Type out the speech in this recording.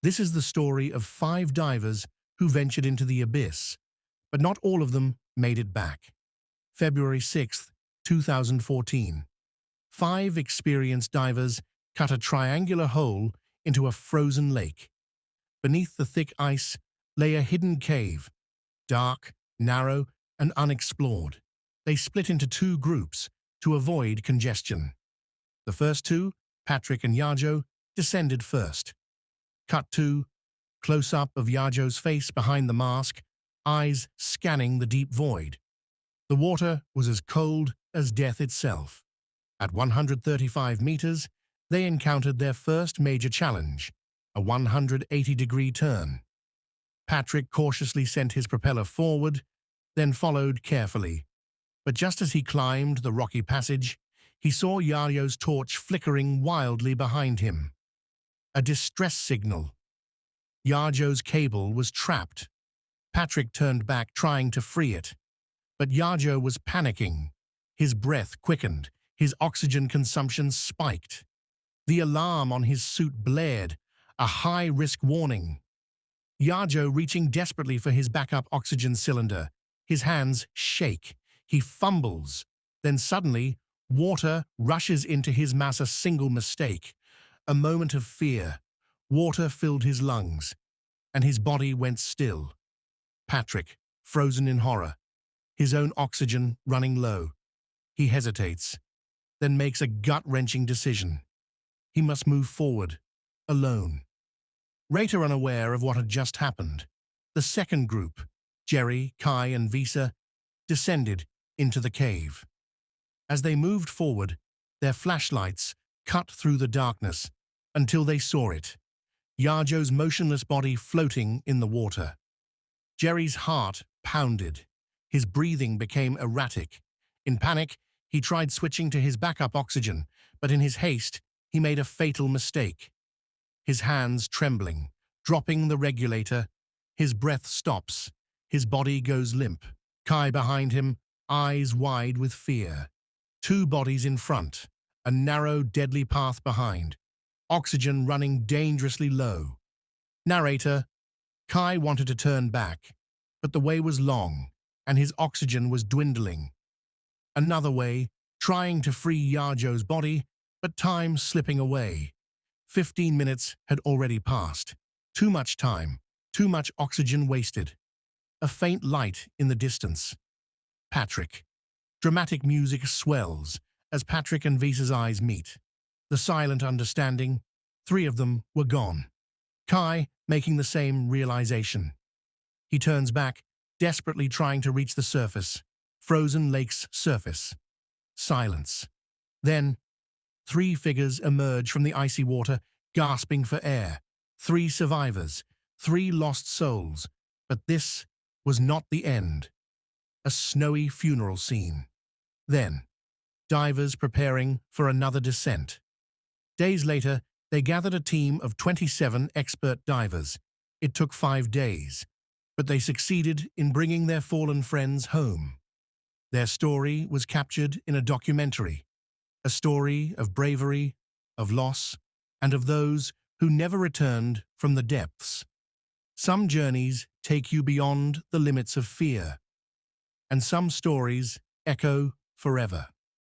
This is the story of 5 divers who ventured into the abyss, but not all of them made it back. February 6th, 2014. 5 experienced divers cut a triangular hole into a frozen lake. Beneath the thick ice lay a hidden cave, dark, narrow, and unexplored. They split into 2 groups to avoid congestion. The first 2, Patrick and Yajo, descended first. Cut 2, close-up of Yajo's face behind the mask, eyes scanning the deep void. The water was as cold as death itself. At 135 meters, they encountered their first major challenge, a 180-degree turn. Patrick cautiously sent his propeller forward, then followed carefully. But just as he climbed the rocky passage, he saw Yajo's torch flickering wildly behind him. A distress signal. Yajo's cable was trapped. Patrick turned back, trying to free it. But Yajo was panicking. His breath quickened. His oxygen consumption spiked. The alarm on his suit blared, a high-risk warning. Yajo reaching desperately for his backup oxygen cylinder. His hands shake. He fumbles. Then suddenly, water rushes into his mass. A single mistake. A moment of fear. Water filled his lungs, and his body went still. Patrick, frozen in horror. His own oxygen running low. He hesitates, then makes a gut-wrenching decision. He must move forward, alone. Rater unaware of what had just happened, the second group, Jerry, Kai, and Visa, descended into the cave. As they moved forward, their flashlights cut through the darkness until they saw it, Yajo's motionless body floating in the water. Jerry's heart pounded. His breathing became erratic. In panic, he tried switching to his backup oxygen, but in his haste, he made a fatal mistake. His hands trembling, dropping the regulator, his breath stops, his body goes limp. Kai behind him, eyes wide with fear. 2 bodies in front, a narrow, deadly path behind. Oxygen running dangerously low. Narrator, Kai wanted to turn back, but the way was long, and his oxygen was dwindling. Another way, trying to free Yajo's body, but time slipping away. 15 minutes had already passed. Too much time, too much oxygen wasted. A faint light in the distance. Patrick. Dramatic music swells as Patrick and Visa's eyes meet. The silent understanding. 3 of them were gone. Kai making the same realization. He turns back, desperately trying to reach the surface. Frozen lake's surface. Silence. Then, 3 figures emerge from the icy water, gasping for air. 3 survivors, 3 lost souls. But this was not the end. A snowy funeral scene. Then, divers preparing for another descent. Days later, they gathered a team of 27 expert divers. It took 5 days, but they succeeded in bringing their fallen friends home. Their story was captured in a documentary, a story of bravery, of loss, and of those who never returned from the depths. Some journeys take you beyond the limits of fear, and some stories echo forever.